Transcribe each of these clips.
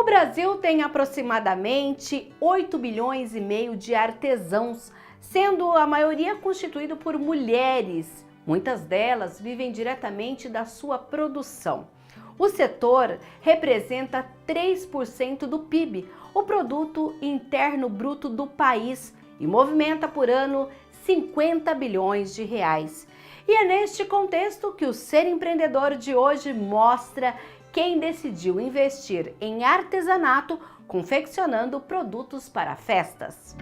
Brasil tem aproximadamente 8 bilhões e meio de artesãos, sendo a maioria constituído por mulheres. Muitas delas vivem diretamente da sua produção. O setor representa 3% do PIB, o Produto Interno Bruto do país, e movimenta por ano 50 bilhões de reais. E é neste contexto que o Ser Empreendedor de hoje mostra quem decidiu investir em artesanato confeccionando produtos para festas.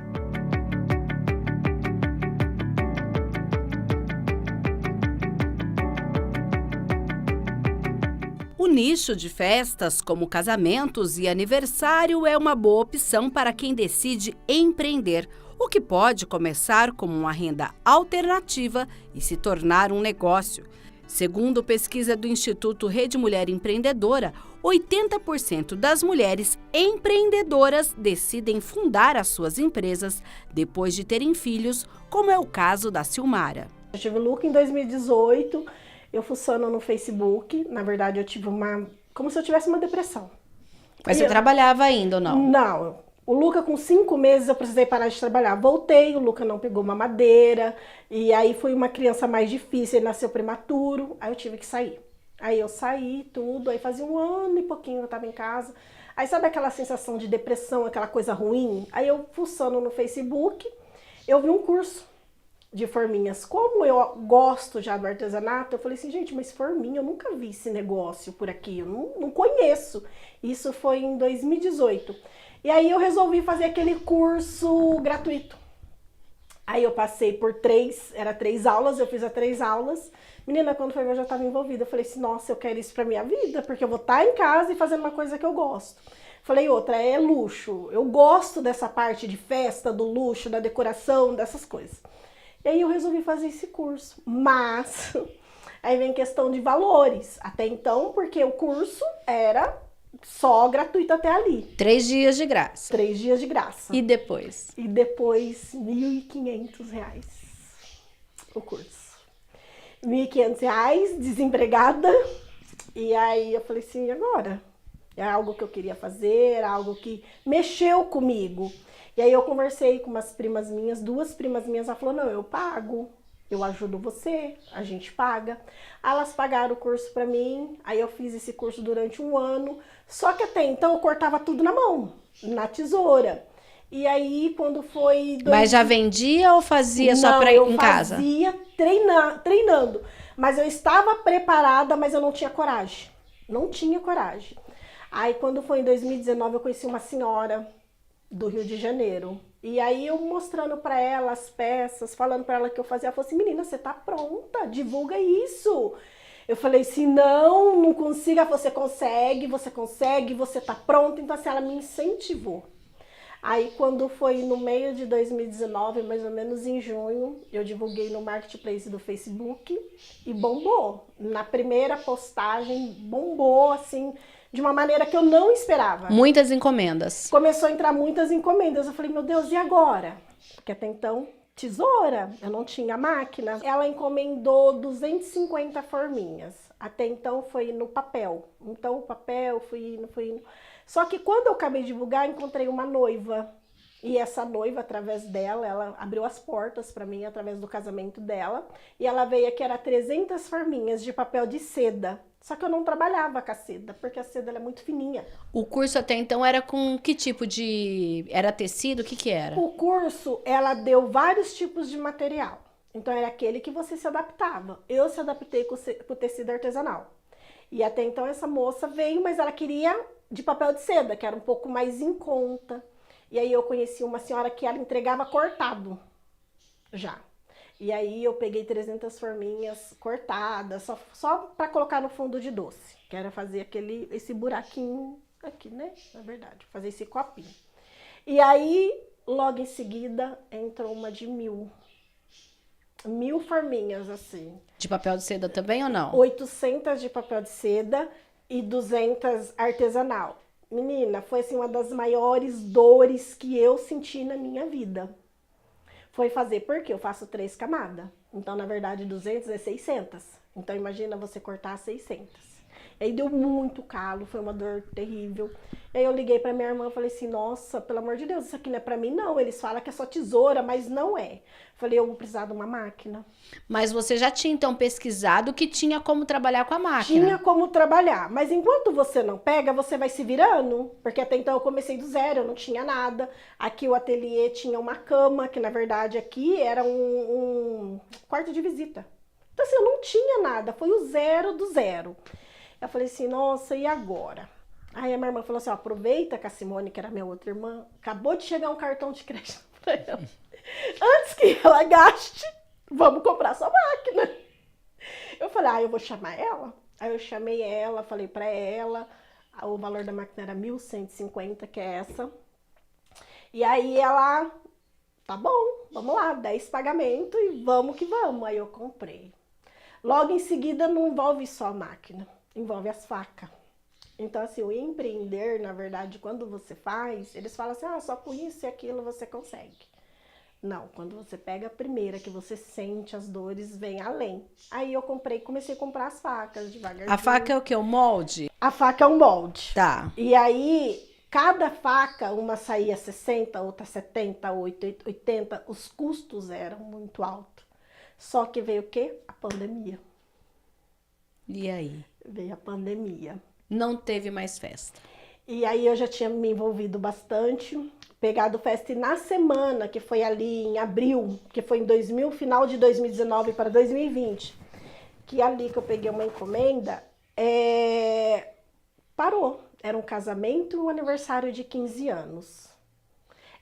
O nicho de festas, como casamentos e aniversário, é uma boa opção para quem decide empreender, o que pode começar como uma renda alternativa e se tornar um negócio. Segundo pesquisa do Instituto Rede Mulher Empreendedora, 80% das mulheres empreendedoras decidem fundar as suas empresas depois de terem filhos, como é o caso da Silmara. Eu tive o look em 2018, eu fuçando no Facebook, na verdade eu tive como se eu tivesse uma depressão. Mas você trabalhava ainda ou não? Não. O Luca, com 5 meses, eu precisei parar de trabalhar. Voltei, o Luca não pegou mamadeira, e aí foi uma criança mais difícil, ele nasceu prematuro, aí eu tive que sair. Aí eu saí, tudo, aí fazia 1 ano e pouquinho que eu tava em casa. Aí sabe aquela sensação de depressão, aquela coisa ruim? Aí eu, fuçando no Facebook, eu vi um curso de forminhas. Como eu gosto já do artesanato, eu falei assim, gente, mas forminha, eu nunca vi esse negócio por aqui, eu não conheço. Isso foi em 2018. E aí eu resolvi fazer aquele curso gratuito. Aí eu passei por 3 aulas, eu fiz as 3 aulas. Menina, quando foi ver, eu já estava envolvida. Eu falei assim, nossa, eu quero isso pra minha vida, porque eu vou estar em casa e fazendo uma coisa que eu gosto. Falei, outra, é luxo. Eu gosto dessa parte de festa, do luxo, da decoração, dessas coisas. E aí eu resolvi fazer esse curso. Mas, aí vem questão de valores. Até então, porque o curso era só gratuito até ali. 3 dias de graça. 3 dias de graça. E depois? E depois, R$ 1.500 o curso. R$ 1.500, desempregada. E aí eu falei assim, agora? É algo que eu queria fazer, algo que mexeu comigo. E aí eu conversei com umas primas minhas, 2 primas minhas, ela falou, não, eu pago. Eu ajudo você, a gente paga. Elas pagaram o curso pra mim, aí eu fiz esse curso durante 1 ano. Só que até então eu cortava tudo na mão, na tesoura. E aí quando foi... Mas já vendia ou fazia só pra ir em casa? Não, eu fazia treinando. Mas eu estava preparada, mas eu não tinha coragem. Não tinha coragem. Aí quando foi em 2019 eu conheci uma senhora do Rio de Janeiro. E aí eu mostrando pra ela as peças, falando pra ela que eu fazia, ela falou assim, menina, você tá pronta, divulga isso. Eu falei assim, não consigo. Ela falou, você consegue, você tá pronta. Então assim, ela me incentivou. Aí quando foi no meio de 2019, mais ou menos em junho, eu divulguei no Marketplace do Facebook e bombou. Na primeira postagem, bombou assim, de uma maneira que eu não esperava. Muitas encomendas. Começou a entrar muitas encomendas. Eu falei, meu Deus, e agora? Porque até então, tesoura, eu não tinha máquina. Ela encomendou 250 forminhas. Até então foi no papel. Então o papel, fui indo. Só que quando eu acabei de divulgar, encontrei uma noiva. E essa noiva, através dela, ela abriu as portas para mim, através do casamento dela. E ela veio aqui, era 300 forminhas de papel de seda. Só que eu não trabalhava com a seda, porque a seda ela é muito fininha. O curso até então era com que tipo de... Era tecido? O que era? O curso, ela deu vários tipos de material. Então era aquele que você se adaptava. Eu se adaptei com o tecido artesanal. E até então essa moça veio, mas ela queria de papel de seda, que era um pouco mais em conta. E aí eu conheci uma senhora que ela entregava cortado já. E aí eu peguei 300 forminhas cortadas, só para colocar no fundo de doce. Que era fazer esse buraquinho aqui, né? Na verdade, fazer esse copinho. E aí, logo em seguida, entrou uma de 1.000 forminhas, assim. De papel de seda também ou não? 800 de papel de seda e 200 artesanal. Menina, foi assim uma das maiores dores que eu senti na minha vida. Foi fazer, porque eu faço 3 camadas. Então, na verdade, 200 é 600. Então, imagina você cortar 600. Aí deu muito calo, foi uma dor terrível. E aí eu liguei pra minha irmã e falei assim, nossa, pelo amor de Deus, isso aqui não é pra mim não. Eles falam que é só tesoura, mas não é. Falei, eu vou precisar de uma máquina. Mas você já tinha então pesquisado que tinha como trabalhar com a máquina? Tinha como trabalhar, mas enquanto você não pega, você vai se virando, porque até então eu comecei do zero, eu não tinha nada. Aqui o ateliê tinha uma cama, que na verdade aqui era um quarto de visita. Então assim, eu não tinha nada, foi o zero do zero. Eu falei assim, nossa, e agora? Aí a minha irmã falou assim, ó, aproveita que a Simone, que era minha outra irmã, acabou de chegar um cartão de crédito pra ela. Antes que ela gaste, vamos comprar sua máquina. Eu falei, eu vou chamar ela. Aí eu chamei ela, falei pra ela, o valor da máquina era 1.150, que é essa. E aí ela, tá bom, vamos lá, 10 pagamentos e vamos que vamos. Aí eu comprei. Logo em seguida não envolve só a máquina, envolve as facas. Então assim, o empreender, na verdade, quando você faz, eles falam assim, só com isso e aquilo você consegue. Não, quando você pega a primeira, que você sente as dores, vem além. Aí eu comecei a comprar as facas devagarzinho. A faca é o quê? O molde? A faca é um molde. Tá. E aí, cada faca, uma saía 60, outra 70, 80, os custos eram muito altos. Só que veio o quê? A pandemia. E aí? Veio a pandemia. Não teve mais festa. E aí eu já tinha me envolvido bastante, pegado festa, e na semana, que foi ali em abril, que foi em final de 2019 para 2020, que ali que eu peguei uma encomenda, parou. Era um casamento e um aniversário de 15 anos.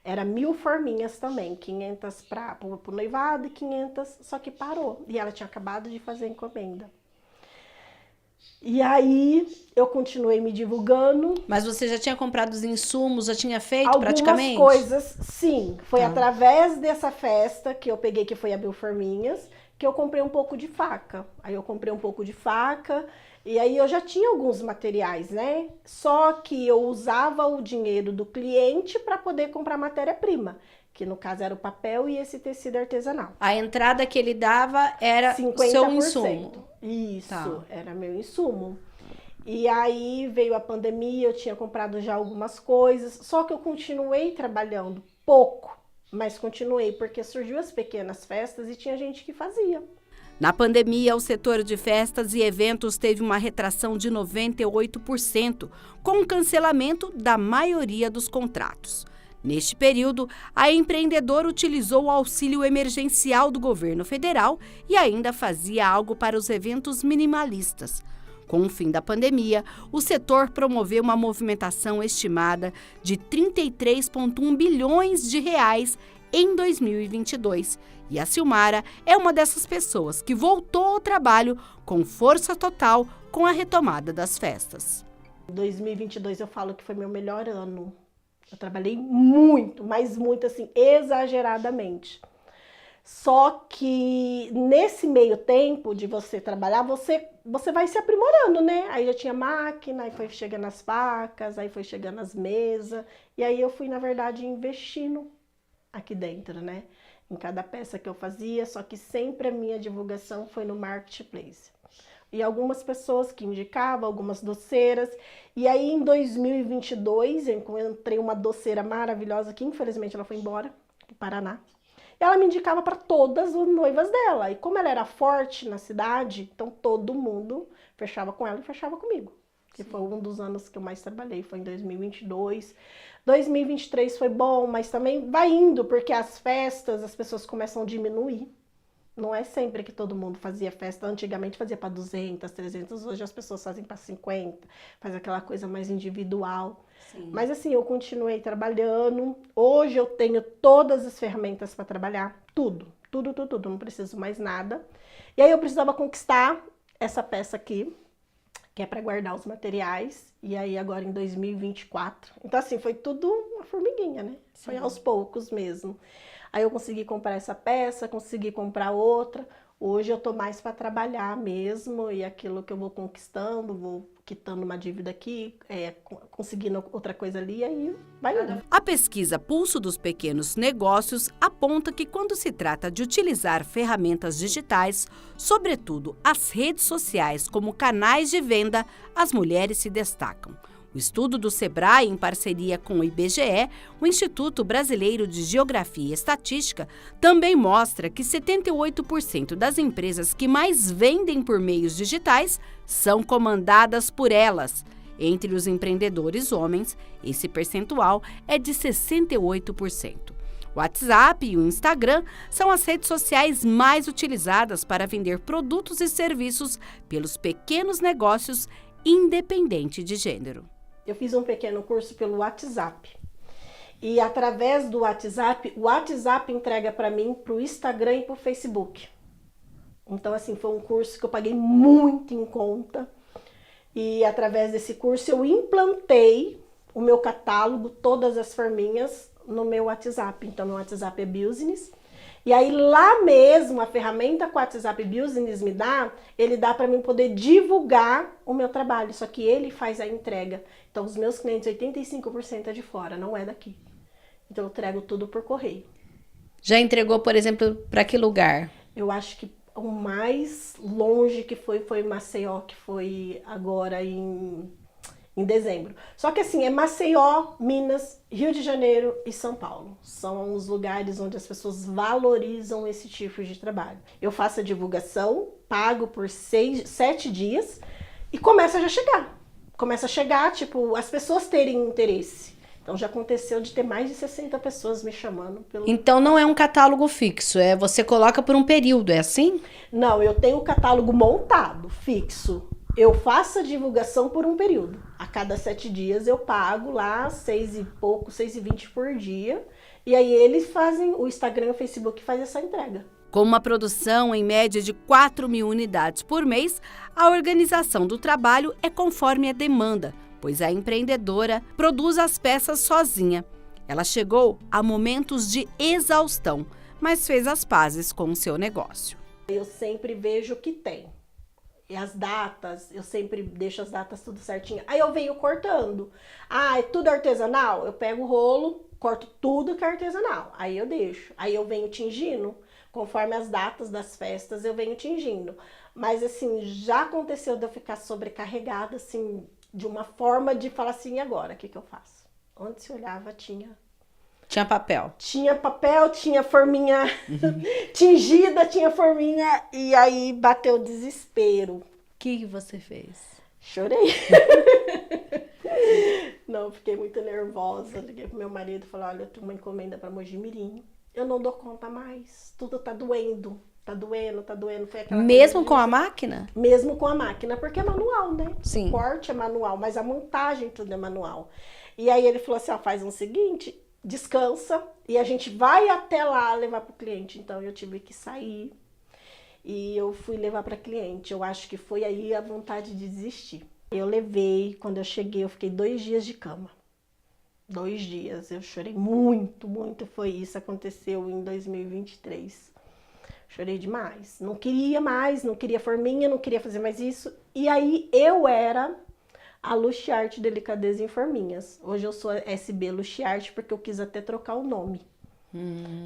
Era 1.000 forminhas também, 500 para o noivado e 500, só que parou. E ela tinha acabado de fazer a encomenda. E aí eu continuei me divulgando. Mas você já tinha comprado os insumos, já tinha feito Algumas praticamente? coisas, sim. Foi Tá. através dessa festa que eu peguei, que foi a Belforminhas, que eu comprei um pouco de faca. Aí eu comprei um pouco de faca e aí eu já tinha alguns materiais, né? Só que eu usava o dinheiro do cliente para poder comprar matéria-prima, que no caso era o papel e esse tecido artesanal. A entrada que ele dava era 50%. seu insumo. Isso, Tá. era meu insumo. E aí veio a pandemia, eu tinha comprado já algumas coisas, só que eu continuei trabalhando pouco, mas continuei, porque surgiu as pequenas festas e tinha gente que fazia. Na pandemia, o setor de festas e eventos teve uma retração de 98%, com o cancelamento da maioria dos contratos. Neste período, a empreendedora utilizou o auxílio emergencial do governo federal e ainda fazia algo para os eventos minimalistas. Com o fim da pandemia, o setor promoveu uma movimentação estimada de 33,1 bilhões de reais em 2022. E a Silmara é uma dessas pessoas que voltou ao trabalho com força total com a retomada das festas. Em 2022 eu falo que foi meu melhor ano. Eu trabalhei muito, mas muito assim, exageradamente. Só que nesse meio tempo de você trabalhar, você vai se aprimorando, né? Aí já tinha máquina, aí foi chegando as facas, aí foi chegando as mesas. E aí eu fui, na verdade, investindo aqui dentro, né? Em cada peça que eu fazia, só que sempre a minha divulgação foi no marketplace. E algumas pessoas que indicavam, algumas doceiras. E aí em 2022 eu encontrei uma doceira maravilhosa que infelizmente ela foi embora, para o Paraná. Ela me indicava para todas as noivas dela. E como ela era forte na cidade, então todo mundo fechava com ela e fechava comigo. Que foi um dos anos que eu mais trabalhei, foi em 2022. 2023 foi bom, mas também vai indo, porque as festas, as pessoas começam a diminuir. Não é sempre que todo mundo fazia festa. Antigamente fazia para 200, 300, hoje as pessoas fazem para 50, faz aquela coisa mais individual. Sim. Mas assim, eu continuei trabalhando. Hoje eu tenho todas as ferramentas para trabalhar, tudo, não preciso mais nada. E aí eu precisava conquistar essa peça aqui, que é para guardar os materiais. E aí agora em 2024. Então assim, foi tudo uma formiguinha, né? Sim. Foi aos poucos mesmo. Aí eu consegui comprar essa peça, consegui comprar outra. Hoje eu tô mais para trabalhar mesmo e aquilo que eu vou conquistando, vou quitando uma dívida aqui, conseguindo outra coisa ali, aí vai indo. A pesquisa Pulso dos Pequenos Negócios aponta que quando se trata de utilizar ferramentas digitais, sobretudo as redes sociais como canais de venda, as mulheres se destacam. O estudo do Sebrae, em parceria com o IBGE, o Instituto Brasileiro de Geografia e Estatística, também mostra que 78% das empresas que mais vendem por meios digitais são comandadas por elas. Entre os empreendedores homens, esse percentual é de 68%. O WhatsApp e o Instagram são as redes sociais mais utilizadas para vender produtos e serviços pelos pequenos negócios, independente de gênero. Eu fiz um pequeno curso pelo WhatsApp. E através do WhatsApp, o WhatsApp entrega para mim para o Instagram e para o Facebook. Então, assim, foi um curso que eu paguei muito em conta. E através desse curso eu implantei o meu catálogo, todas as forminhas, no meu WhatsApp. Então, meu WhatsApp é Business. E aí lá mesmo, a ferramenta que o WhatsApp Business me dá, ele dá para mim poder divulgar o meu trabalho, só que ele faz a entrega. Então os meus clientes, 85% é de fora, não é daqui. Então eu entrego tudo por correio. Já entregou, por exemplo, para que lugar? Eu acho que o mais longe que foi Maceió, que foi agora em dezembro. Só que assim, é Maceió, Minas, Rio de Janeiro e São Paulo. São os lugares onde as pessoas valorizam esse tipo de trabalho. Eu faço a divulgação, pago por 7 dias e começa já a chegar. Começa a chegar, tipo, as pessoas terem interesse. Então já aconteceu de ter mais de 60 pessoas me chamando. Então não é um catálogo fixo, você coloca por um período, é assim? Não, eu tenho o catálogo montado, fixo. Eu faço a divulgação por um período. A cada 7 dias eu pago lá 6 e pouco, 6,20 por dia. E aí eles fazem, o Instagram e o Facebook faz essa entrega. Com uma produção em média de 4.000 unidades por mês, a organização do trabalho é conforme a demanda, pois a empreendedora produz as peças sozinha. Ela chegou a momentos de exaustão, mas fez as pazes com o seu negócio. Eu sempre vejo o que tem. E as datas, eu sempre deixo as datas tudo certinho. Aí eu venho cortando. Ah, é tudo artesanal? Eu pego o rolo, corto tudo que é artesanal. Aí eu deixo. Aí eu venho tingindo. Conforme as datas das festas, eu venho tingindo. Mas assim, já aconteceu de eu ficar sobrecarregada, assim, de uma forma de falar assim, e agora, o que eu faço? Onde se olhava, tinha papel. Tinha papel, tinha forminha tingida, tinha forminha, e aí bateu o desespero. O que você fez? Chorei. Não, fiquei muito nervosa. Liguei pro meu marido e falei, olha, eu tenho uma encomenda para Mojimirim. Eu não dou conta mais. Tudo tá doendo. Tá doendo, tá doendo. Foi aquela Mesmo com a máquina? Mesmo com a máquina, porque é manual, né? Sim. O corte é manual, mas a montagem tudo é manual. E aí ele falou assim, ó, faz o seguinte, descansa e a gente vai até lá levar pro cliente. Então eu tive que sair e eu fui levar para cliente. Eu acho que foi aí a vontade de desistir. Eu levei, quando eu cheguei, eu fiquei 2 dias de cama. 2 dias, eu chorei muito, muito, foi isso, aconteceu em 2023. Chorei demais, não queria mais, não queria forminha, não queria fazer mais isso. E aí eu era a Luxi Arte Delicadeza em Forminhas. Hoje eu sou SB Luxi Arte porque eu quis até trocar o nome.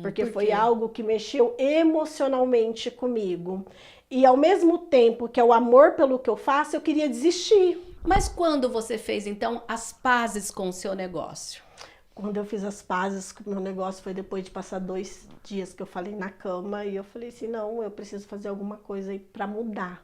Porque foi algo que mexeu emocionalmente comigo. E ao mesmo tempo que é o amor pelo que eu faço, eu queria desistir. Mas quando você fez, então, as pazes com o seu negócio? Quando eu fiz as pazes com o meu negócio foi depois de passar 2 dias que eu falei na cama. E eu falei assim, não, eu preciso fazer alguma coisa aí pra mudar.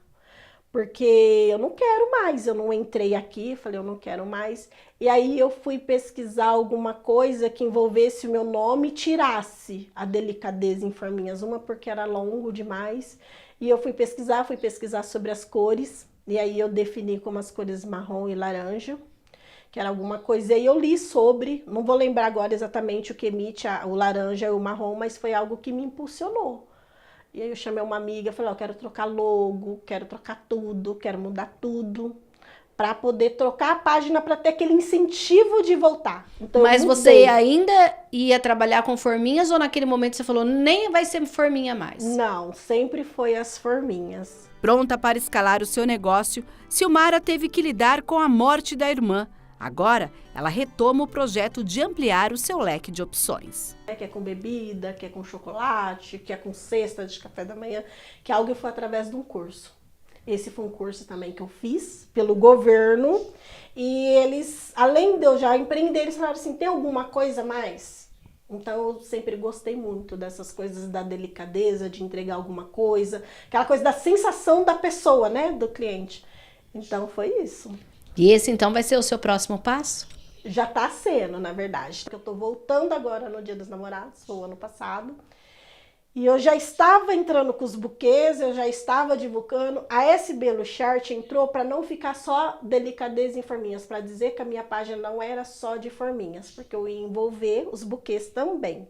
Porque eu não quero mais, eu não entrei aqui, falei, eu não quero mais. E aí eu fui pesquisar alguma coisa que envolvesse o meu nome e tirasse a Delicadeza em Forminhas. Uma porque era longo demais. E eu fui pesquisar sobre as cores. E aí eu defini como as cores marrom e laranja, que era alguma coisa. E aí eu li sobre, não vou lembrar agora exatamente o que emite o laranja e o marrom, mas foi algo que me impulsionou. E aí eu chamei uma amiga, falei, eu quero trocar logo, quero trocar tudo, quero mudar tudo. para poder trocar a página para ter aquele incentivo de voltar. Então, Mas eu você mudei. ainda ia trabalhar com forminhas ou naquele momento você falou, nem vai ser forminha mais? Não, sempre foi as forminhas. Pronta para escalar o seu negócio, Silmara teve que lidar com a morte da irmã. Agora, ela retoma o projeto de ampliar o seu leque de opções. Que é com bebida, que é com chocolate, que é com cesta de café da manhã, que é algo que foi através de um curso. Esse foi um curso também que eu fiz pelo governo. E eles, além de eu já empreender, eles falaram assim, tem alguma coisa a mais? Então eu sempre gostei muito dessas coisas da delicadeza, de entregar alguma coisa. Aquela coisa da sensação da pessoa, né, do cliente. Então foi isso. E esse então vai ser o seu próximo passo? Já tá sendo, na verdade. Eu tô voltando agora no Dia dos Namorados, foi o ano passado. E eu já estava entrando com os buquês, eu já estava divulgando. A SB Luchart entrou para não ficar só delicadeza em forminhas, para dizer que a minha página não era só de forminhas, porque eu ia envolver os buquês também.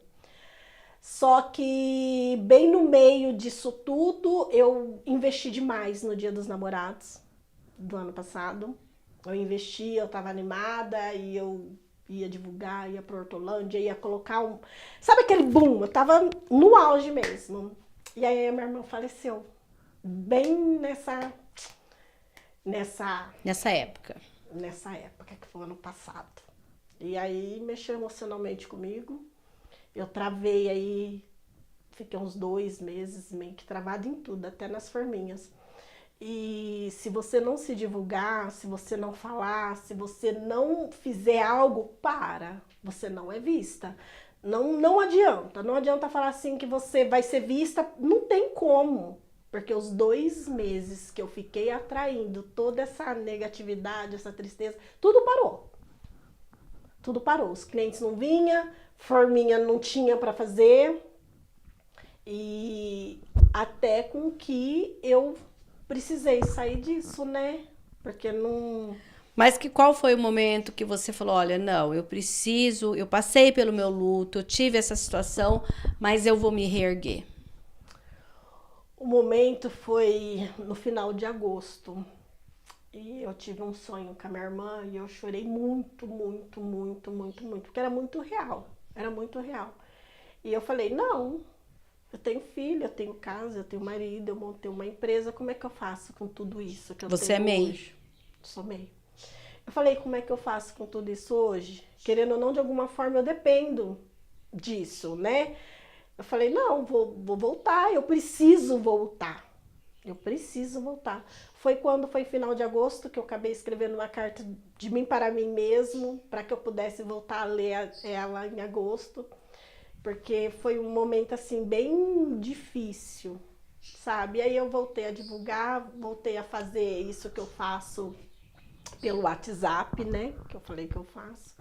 Só que bem no meio disso tudo, eu investi demais no Dia dos Namorados do ano passado. Eu investi, eu estava animada e eu ia divulgar, ia para Hortolândia, ia colocar um... Sabe aquele boom? Eu tava no auge mesmo. E aí a minha irmã faleceu. Bem nessa época. Nessa época, que foi ano passado. E aí mexeu emocionalmente comigo. Eu travei aí, fiquei uns 2 meses meio que travada em tudo, até nas forminhas. E se você não se divulgar, se você não falar, se você não fizer algo, você não é vista. Não adianta falar assim que você vai ser vista, não tem como. Porque os 2 meses que eu fiquei atraindo toda essa negatividade, essa tristeza, tudo parou. Tudo parou, os clientes não vinham, forminha não tinha para fazer. E até com que eu precisei sair disso, né? Porque não... Mas qual foi o momento que você falou, olha, não, eu passei pelo meu luto, eu tive essa situação, mas eu vou me reerguer? O momento foi no final de agosto. E eu tive um sonho com a minha irmã e eu chorei muito, porque era muito real. Era muito real. E eu falei, não... Eu tenho filho, eu tenho casa, eu tenho marido, eu montei uma empresa, como é que eu faço com tudo isso que eu Você tenho é MEI? hoje? Sou MEI. Eu falei, como é que eu faço com tudo isso hoje? Querendo ou não, de alguma forma eu dependo disso, né? Eu falei, não, vou voltar, eu preciso voltar. Eu preciso voltar. Foi quando foi final de agosto que eu acabei escrevendo uma carta de mim para mim mesmo, para que eu pudesse voltar a ler ela em agosto. Porque foi um momento, assim, bem difícil, sabe? E aí eu voltei a divulgar, voltei a fazer isso que eu faço pelo WhatsApp, né? Que eu falei que eu faço.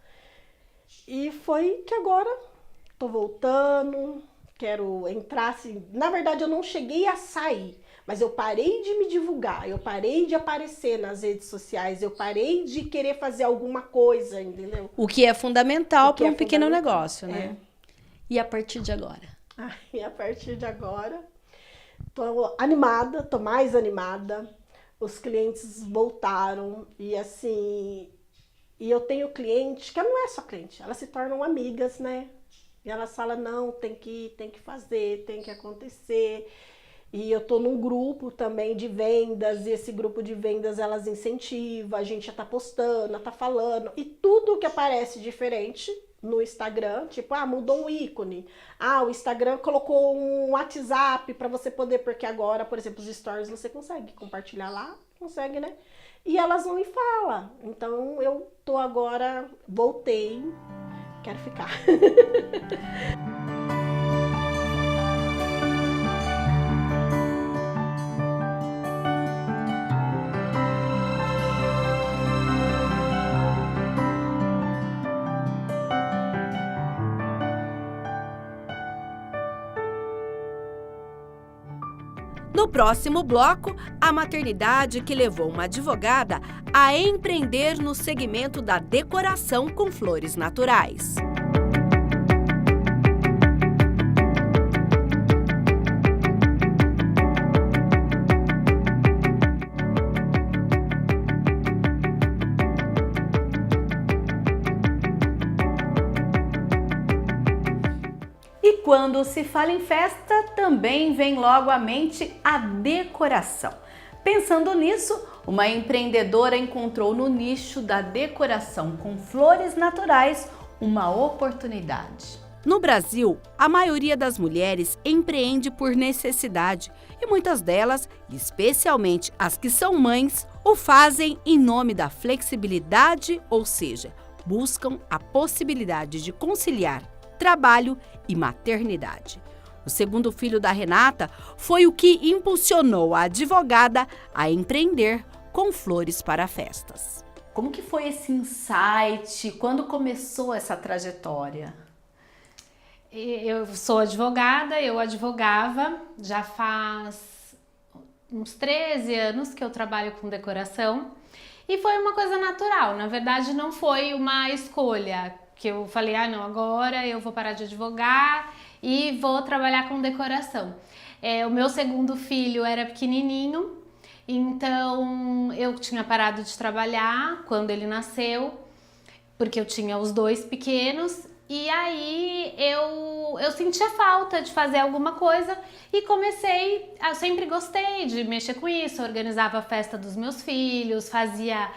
E foi que agora tô voltando, quero entrar, assim... Na verdade, eu não cheguei a sair, mas eu parei de me divulgar, eu parei de aparecer nas redes sociais, eu parei de querer fazer alguma coisa, entendeu? O que é fundamental para um pequeno negócio, né? É. E a partir de agora? E a partir de agora, tô animada, tô mais animada. Os clientes voltaram e assim... E eu tenho cliente, que não é só cliente, elas se tornam amigas, né? E elas falam, não, tem que fazer, tem que acontecer. E eu tô num grupo também de vendas, e esse grupo de vendas elas incentivam, a gente já tá postando, tá falando. E tudo que aparece diferente no Instagram, tipo, mudou um ícone. O Instagram colocou um WhatsApp para você poder, porque agora, por exemplo, os stories você consegue compartilhar lá, consegue, né? E elas vão e falam. Então eu tô agora, voltei, quero ficar. No próximo bloco, a maternidade que levou uma advogada a empreender no segmento da decoração com flores naturais. quando se fala em festa, também vem logo à mente a decoração. Pensando nisso, uma empreendedora encontrou no nicho da decoração com flores naturais uma oportunidade. No Brasil, a maioria das mulheres empreende por necessidade e muitas delas, especialmente as que são mães, o fazem em nome da flexibilidade, ou seja, buscam a possibilidade de conciliar trabalho e maternidade. O segundo filho da Renata foi o que impulsionou a advogada a empreender com flores para festas. Como que foi esse insight? Quando começou essa trajetória? Eu sou advogada, eu advogava, já faz uns 13 anos que eu trabalho com decoração e foi uma coisa natural, na verdade não foi uma escolha que eu falei, não, agora eu vou parar de advogar e vou trabalhar com decoração. O meu segundo filho era pequenininho, então eu tinha parado de trabalhar quando ele nasceu, porque eu tinha os dois pequenos. E aí eu sentia falta de fazer alguma coisa e comecei, eu sempre gostei de mexer com isso, organizava a festa dos meus filhos, fazia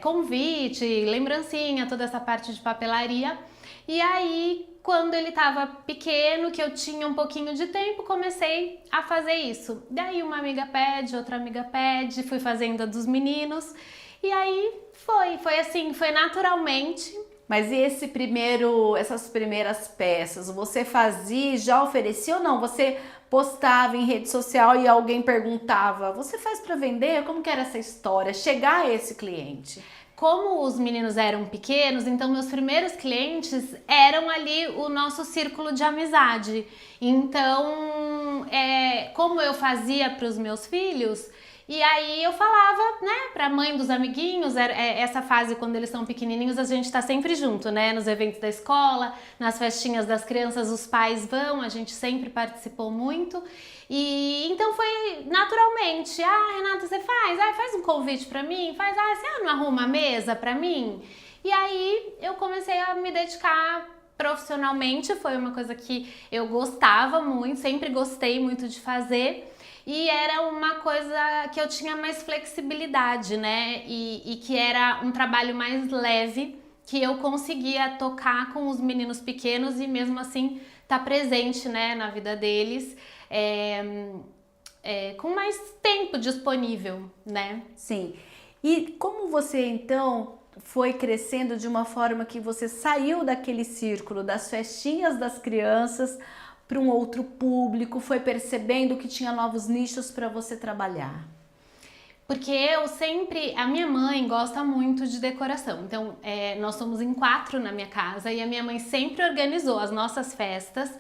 convite, lembrancinha, toda essa parte de papelaria. E aí, quando ele estava pequeno, que eu tinha um pouquinho de tempo, comecei a fazer isso. Daí uma amiga pede, outra amiga pede, fui fazendo a dos meninos e aí foi assim, foi naturalmente. Mas e essas primeiras peças, você fazia e já oferecia ou não? Você postava em rede social e alguém perguntava, você faz para vender? Como que era essa história? Chegar a esse cliente? Como os meninos eram pequenos, então meus primeiros clientes eram ali o nosso círculo de amizade. Então, como eu fazia para os meus filhos, e aí eu falava, né, pra mãe dos amiguinhos, essa fase quando eles são pequenininhos, a gente tá sempre junto, né, nos eventos da escola, nas festinhas das crianças, os pais vão, a gente sempre participou muito. E então foi naturalmente, Renata, você faz um convite pra mim, você não arruma a mesa pra mim? E aí eu comecei a me dedicar profissionalmente, foi uma coisa que eu gostava muito, sempre gostei muito de fazer. E era uma coisa que eu tinha mais flexibilidade, né? E que era um trabalho mais leve, que eu conseguia tocar com os meninos pequenos e mesmo assim estar presente, né, na vida deles, com mais tempo disponível, né? Sim. E como você então foi crescendo de uma forma que você saiu daquele círculo das festinhas das crianças para um outro público, foi percebendo que tinha novos nichos para você trabalhar? Porque a minha mãe gosta muito de decoração, então nós somos em 4 na minha casa e a minha mãe sempre organizou as nossas festas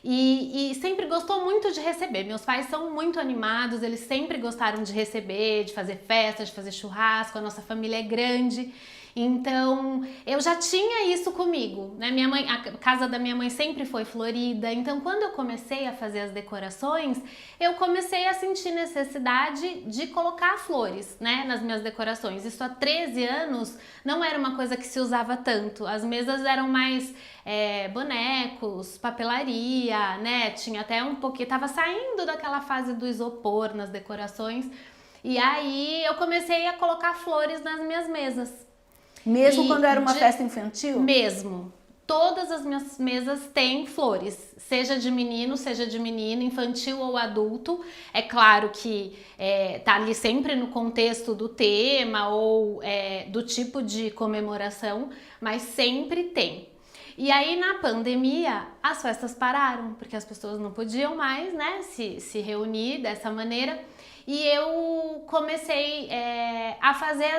e sempre gostou muito de receber. Meus pais são muito animados, eles sempre gostaram de receber, de fazer festa, de fazer churrasco, a nossa família é grande. Então, eu já tinha isso comigo, né? A casa da minha mãe sempre foi florida, então quando eu comecei a fazer as decorações, eu comecei a sentir necessidade de colocar flores, né, nas minhas decorações. Isso há 13 anos não era uma coisa que se usava tanto, as mesas eram mais bonecos, papelaria, né? Tinha até um pouquinho, tava saindo daquela fase do isopor nas decorações, e aí eu comecei a colocar flores nas minhas mesas. Mesmo quando era uma festa infantil? Mesmo. Todas as minhas mesas têm flores, seja de menino, seja de menina, infantil ou adulto. É claro que tá ali sempre no contexto do tema ou do tipo de comemoração, mas sempre tem. E aí na pandemia as festas pararam, porque as pessoas não podiam mais, né, se reunir dessa maneira. E eu comecei a fazer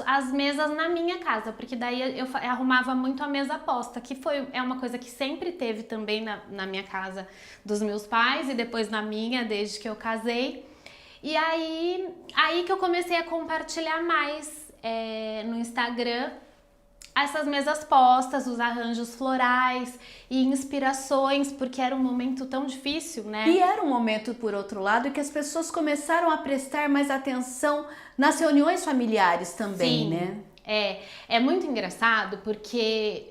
as mesas na minha casa, porque daí eu arrumava muito a mesa posta, que é uma coisa que sempre teve também na minha casa dos meus pais e depois na minha, desde que eu casei. E aí que eu comecei a compartilhar mais no Instagram essas mesas postas, os arranjos florais e inspirações, porque era um momento tão difícil, né? E era um momento, por outro lado, que as pessoas começaram a prestar mais atenção nas reuniões familiares também, Sim, né? É muito engraçado porque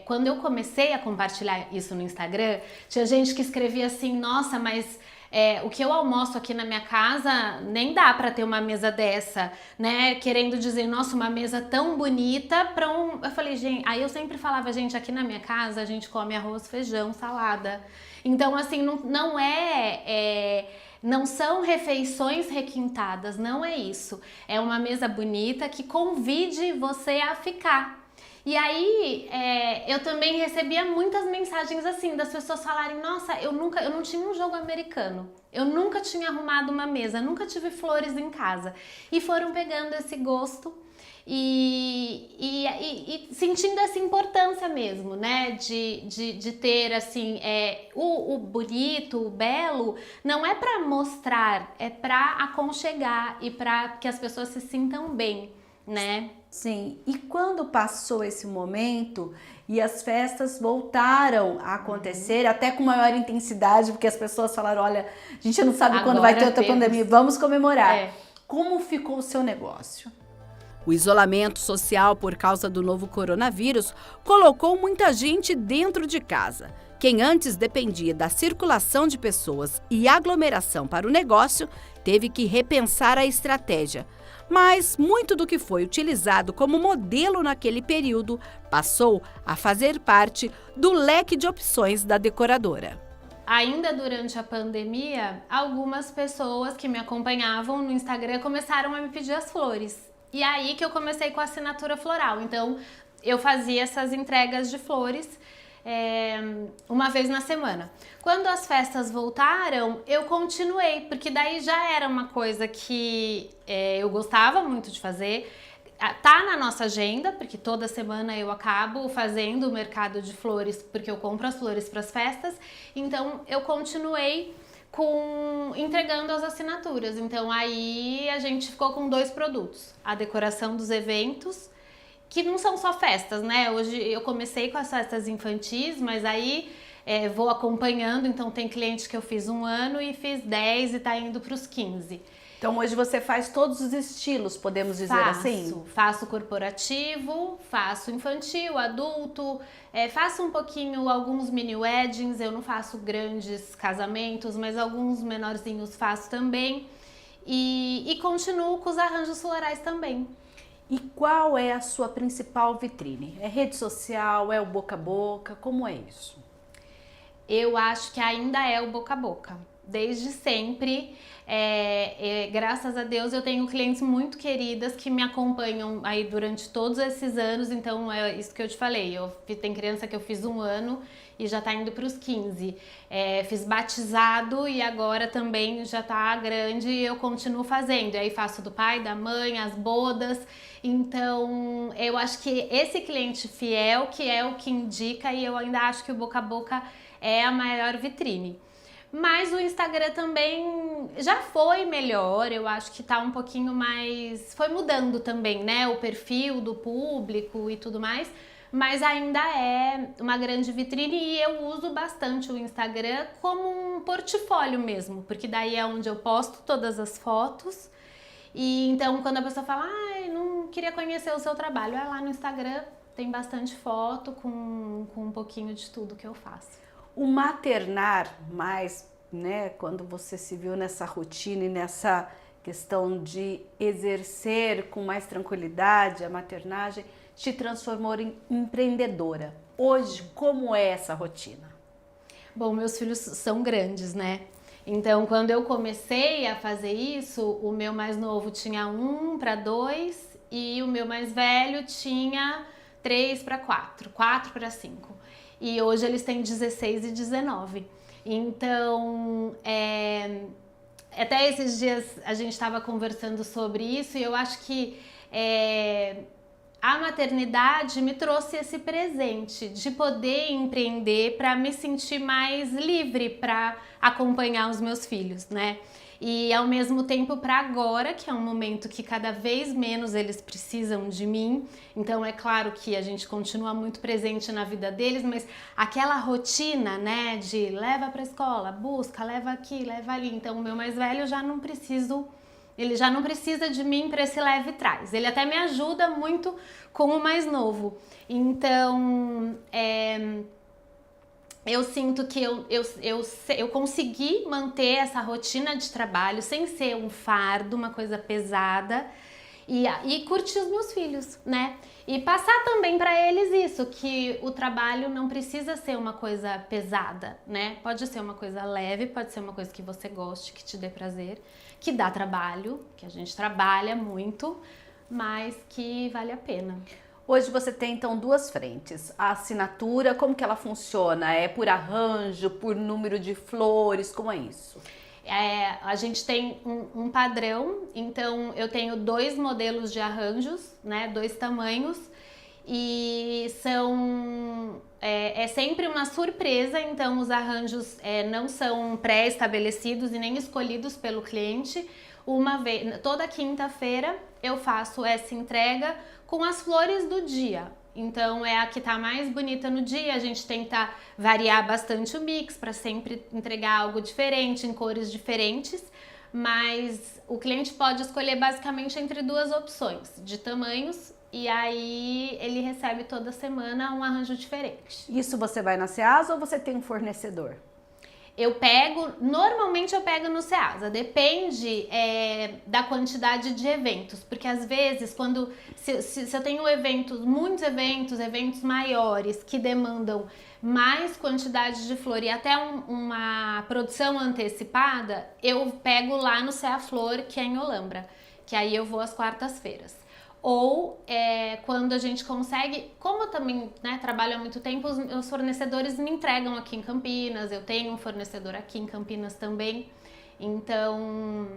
quando eu comecei a compartilhar isso no Instagram, tinha gente que escrevia assim, nossa, mas o que eu almoço aqui na minha casa nem dá pra ter uma mesa dessa, né? Querendo dizer, nossa, uma mesa tão bonita pra um... Eu falei, gente, aí eu sempre falava, gente, aqui na minha casa a gente come arroz, feijão, salada. Então, assim, não são refeições requintadas, não é isso. É uma mesa bonita que convide você a ficar. E aí, eu também recebia muitas mensagens assim, das pessoas falarem, nossa, eu não tinha um jogo americano, eu nunca tinha arrumado uma mesa, nunca tive flores em casa. E foram pegando esse gosto e sentindo essa importância mesmo, né, de ter, assim, o bonito, o belo, não é para mostrar, é para aconchegar e para que as pessoas se sintam bem, né? Sim, e quando passou esse momento e as festas voltaram a acontecer, até com maior intensidade, porque as pessoas falaram, olha, a gente não sabe quando vai ter outra pandemia, vamos comemorar. Como ficou o seu negócio? O isolamento social por causa do novo coronavírus colocou muita gente dentro de casa. Quem antes dependia da circulação de pessoas e aglomeração para o negócio, teve que repensar a estratégia. Mas muito do que foi utilizado como modelo naquele período passou a fazer parte do leque de opções da decoradora. Ainda durante a pandemia, algumas pessoas que me acompanhavam no Instagram começaram a me pedir as flores. E aí que eu comecei com a assinatura floral. Então, eu fazia essas entregas de flores uma vez na semana. Quando as festas voltaram, eu continuei, porque daí já era uma coisa que eu gostava muito de fazer. Tá na nossa agenda, porque toda semana eu acabo fazendo o mercado de flores, porque eu compro as flores para as festas. Então, eu continuei entregando as assinaturas. Então, aí a gente ficou com 2 produtos. A decoração dos eventos, que não são só festas, né? Hoje eu comecei com as festas infantis, mas aí vou acompanhando, então tem cliente que eu fiz 1 ano e fiz 10 e tá indo para os 15. Então hoje você faz todos os estilos, podemos dizer assim? Faço corporativo, faço infantil, adulto, faço um pouquinho, alguns mini weddings, eu não faço grandes casamentos, mas alguns menorzinhos faço também. E continuo com os arranjos florais também. E qual é a sua principal vitrine? É rede social, é o boca a boca, como é isso? Eu acho que ainda é o boca a boca. Desde sempre, graças a Deus, eu tenho clientes muito queridas que me acompanham aí durante todos esses anos, então é isso que eu te falei, tem criança que eu fiz 1 ano e já tá indo para os 15. Fiz batizado e agora também já tá grande e eu continuo fazendo. E aí faço do pai, da mãe, as bodas. Então, eu acho que esse cliente fiel que é o que indica, e eu ainda acho que o boca a boca é a maior vitrine. Mas o Instagram também já foi melhor, eu acho que tá um pouquinho mais... Foi mudando também, né? O perfil do público e tudo mais, mas ainda é uma grande vitrine e eu uso bastante o Instagram como um portfólio mesmo, porque daí é onde eu posto todas as fotos. E então quando a pessoa fala, não queria conhecer o seu trabalho, lá no Instagram tem bastante foto com um pouquinho de tudo que eu faço. O maternar mais, né, quando você se viu nessa rotina e nessa questão de exercer com mais tranquilidade a maternagem, te transformou em empreendedora. Hoje, como é essa rotina? Bom, meus filhos são grandes, né? Então, quando eu comecei a fazer isso, o meu mais novo tinha 1 para 2 e o meu mais velho tinha 3 para 4, 4 para 5. E hoje eles têm 16 e 19. Então, até esses dias a gente estava conversando sobre isso e eu acho que a maternidade me trouxe esse presente de poder empreender para me sentir mais livre para acompanhar os meus filhos, né? E ao mesmo tempo para agora, que é um momento que cada vez menos eles precisam de mim, então é claro que a gente continua muito presente na vida deles, mas aquela rotina, né, de leva para a escola, busca, leva aqui, leva ali, então o meu mais velho eu já não preciso Ele já não precisa de mim para esse leve trás. Ele até me ajuda muito com o mais novo. Então, eu sinto que eu consegui manter essa rotina de trabalho sem ser um fardo, uma coisa pesada, e curtir os meus filhos, né? E passar também para eles isso, que o trabalho não precisa ser uma coisa pesada, né? Pode ser uma coisa leve, pode ser uma coisa que você goste, que te dê prazer, que dá trabalho, que a gente trabalha muito, mas que vale a pena. Hoje você tem então duas frentes. A assinatura, como que ela funciona? É por arranjo, por número de flores, como é isso? A gente tem um padrão, então eu tenho 2 modelos de arranjos, né, 2 tamanhos, e são é sempre uma surpresa, então os arranjos não são pré-estabelecidos e nem escolhidos pelo cliente. Uma vez, toda quinta-feira eu faço essa entrega com as flores do dia. Então é a que tá mais bonita no dia, a gente tenta variar bastante o mix para sempre entregar algo diferente, em cores diferentes, mas o cliente pode escolher basicamente entre 2 opções de tamanhos e aí ele recebe toda semana um arranjo diferente. Isso você vai na Ceasa ou você tem um fornecedor? Normalmente eu pego no Ceasa, depende da quantidade de eventos, porque às vezes se eu tenho muitos eventos maiores que demandam mais quantidade de flor e até uma produção antecipada, eu pego lá no Cea Flor, que é em Olambra, que aí eu vou às quartas-feiras. Ou quando a gente consegue, como eu também trabalho há muito tempo, os fornecedores me entregam aqui em Campinas, eu tenho um fornecedor aqui em Campinas também, então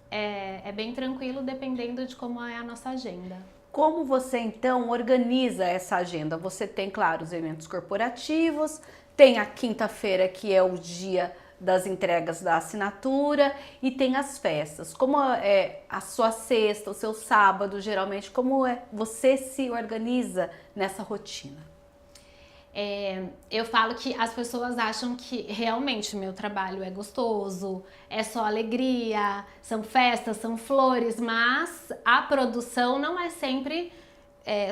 é bem tranquilo dependendo de como é a nossa agenda. Como você então organiza essa agenda? Você tem, claro, os eventos corporativos, tem a quinta-feira que é o dia das entregas da assinatura e tem as festas. Como é a sua sexta, o seu sábado, geralmente, como você se organiza nessa rotina? Eu falo que as pessoas acham que realmente o meu trabalho é gostoso, é só alegria, são festas, são flores, mas a produção não é sempre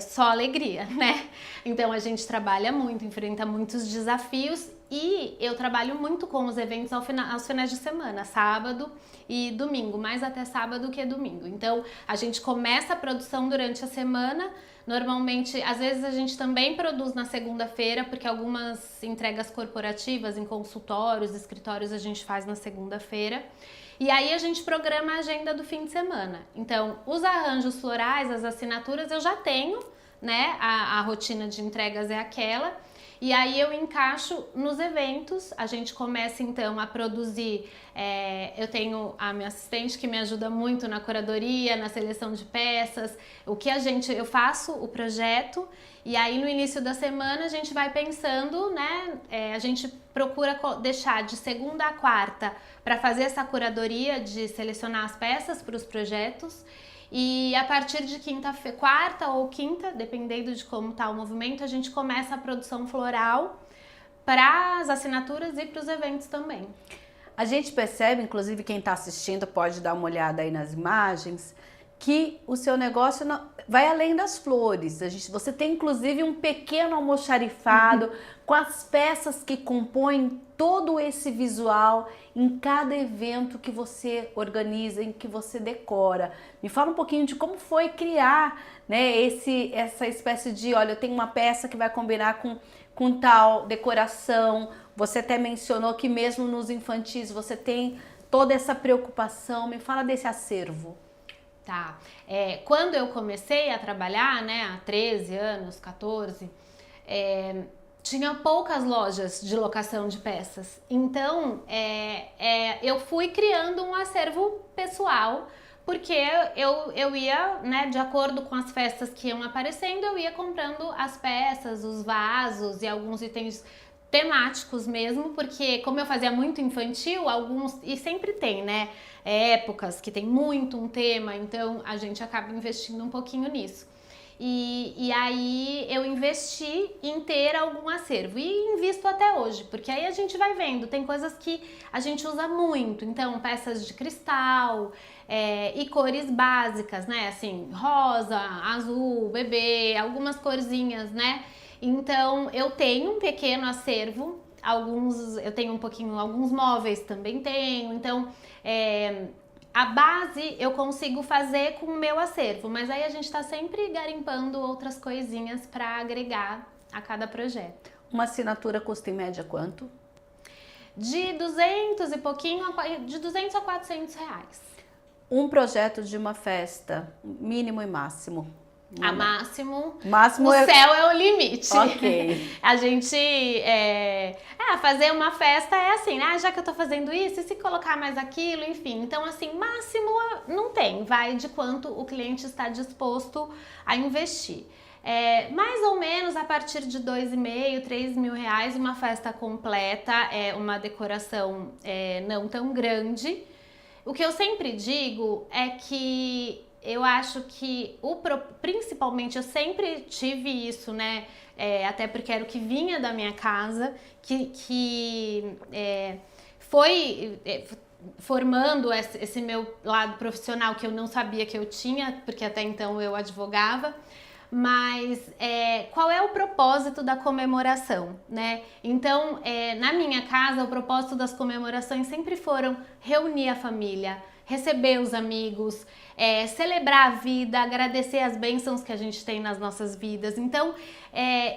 só alegria, né? Então a gente trabalha muito, enfrenta muitos desafios e eu trabalho muito com os eventos aos finais de semana, sábado e domingo, mais até sábado que domingo. Então a gente começa a produção durante a semana, normalmente, às vezes a gente também produz na segunda-feira, porque algumas entregas corporativas em consultórios, escritórios a gente faz na segunda-feira. E aí a gente programa a agenda do fim de semana. Então, os arranjos florais, as assinaturas eu já tenho, né? A rotina de entregas é aquela. E aí eu encaixo nos eventos, a gente começa então a produzir, eu tenho a minha assistente que me ajuda muito na curadoria, na seleção de peças, eu faço o projeto e aí no início da semana a gente vai pensando, né, a gente procura deixar de segunda a quarta para fazer essa curadoria de selecionar as peças para os projetos. E a partir de quarta ou quinta, dependendo de como está o movimento, a gente começa a produção floral para as assinaturas e para os eventos também. A gente percebe, inclusive quem está assistindo pode dar uma olhada aí nas imagens, que o seu negócio vai além das flores. Você tem inclusive um pequeno almoxarifado com as peças que compõem todo esse visual em cada evento que você organiza, em que você decora. Me fala um pouquinho de como foi criar, né, essa espécie de, olha, eu tenho uma peça que vai combinar com tal decoração. Você até mencionou que mesmo nos infantis você tem toda essa preocupação. Me fala desse acervo. Tá. Quando eu comecei a trabalhar, né, há 13 anos, 14, tinha poucas lojas de locação de peças. Então, eu fui criando um acervo pessoal, porque eu ia, né, de acordo com as festas que iam aparecendo, eu ia comprando as peças, os vasos e alguns itens temáticos mesmo, porque como eu fazia muito infantil, e sempre tem, né, épocas que tem muito um tema, então a gente acaba investindo um pouquinho nisso. E aí eu investi em ter algum acervo e invisto até hoje, porque aí a gente vai vendo, tem coisas que a gente usa muito, então peças de cristal e cores básicas, né, assim, rosa, azul, bebê, algumas corzinhas, né, então eu tenho um pequeno acervo, eu tenho alguns móveis também tenho, então a base eu consigo fazer com o meu acervo, mas aí a gente tá sempre garimpando outras coisinhas para agregar a cada projeto. Uma assinatura custa em média quanto? De 200 e pouquinho, de 200 a 400 reais. Um projeto de uma festa, mínimo e máximo. A máximo, Máximo o céu é o limite. Ok. A gente, fazer uma festa é assim, né? Já que eu tô fazendo isso, e se colocar mais aquilo, enfim. Então, assim, máximo não tem, vai de quanto o cliente está disposto a investir. Mais ou menos a partir de R$2.500, R$3.000, uma festa completa, uma decoração não tão grande. O que eu sempre digo é que eu acho que, principalmente, eu sempre tive isso, né? Até porque era o que vinha da minha casa, que foi formando esse meu lado profissional que eu não sabia que eu tinha, porque até então eu advogava. Mas qual é o propósito da comemoração, né? Então, na minha casa, o propósito das comemorações sempre foram reunir a família, receber os amigos, celebrar a vida, agradecer as bênçãos que a gente tem nas nossas vidas. Então,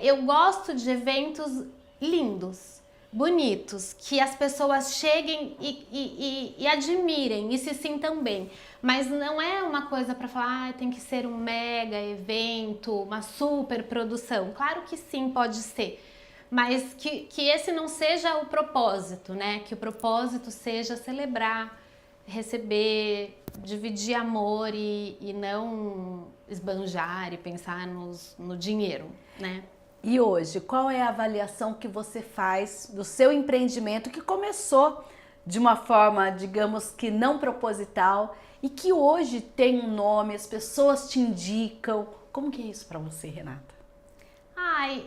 eu gosto de eventos lindos, bonitos, que as pessoas cheguem e admirem e se sintam bem. Mas não é uma coisa para falar, tem que ser um mega evento, uma super produção. Claro que sim, pode ser. Mas que esse não seja o propósito, né? Que o propósito seja celebrar, receber, dividir amor e não esbanjar e pensar no dinheiro, né? E hoje, qual é a avaliação que você faz do seu empreendimento que começou de uma forma, digamos que não proposital e que hoje tem um nome, as pessoas te indicam? Como que é isso para você, Renata?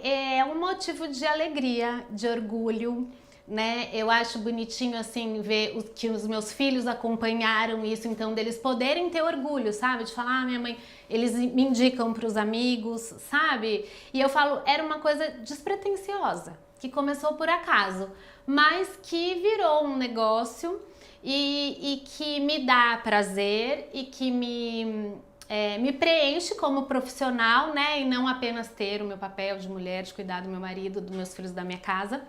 É um motivo de alegria, de orgulho, né? Eu acho bonitinho assim ver que os meus filhos acompanharam isso, então deles poderem ter orgulho, sabe? De falar, minha mãe, eles me indicam para os amigos, sabe? E eu falo, era uma coisa despretensiosa, que começou por acaso, mas que virou um negócio e que me dá prazer e que me preenche como profissional, né? E não apenas ter o meu papel de mulher, de cuidar do meu marido, dos meus filhos, da minha casa.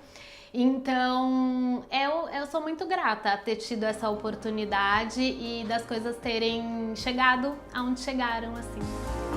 Então, eu sou muito grata a ter tido essa oportunidade e das coisas terem chegado aonde chegaram, assim.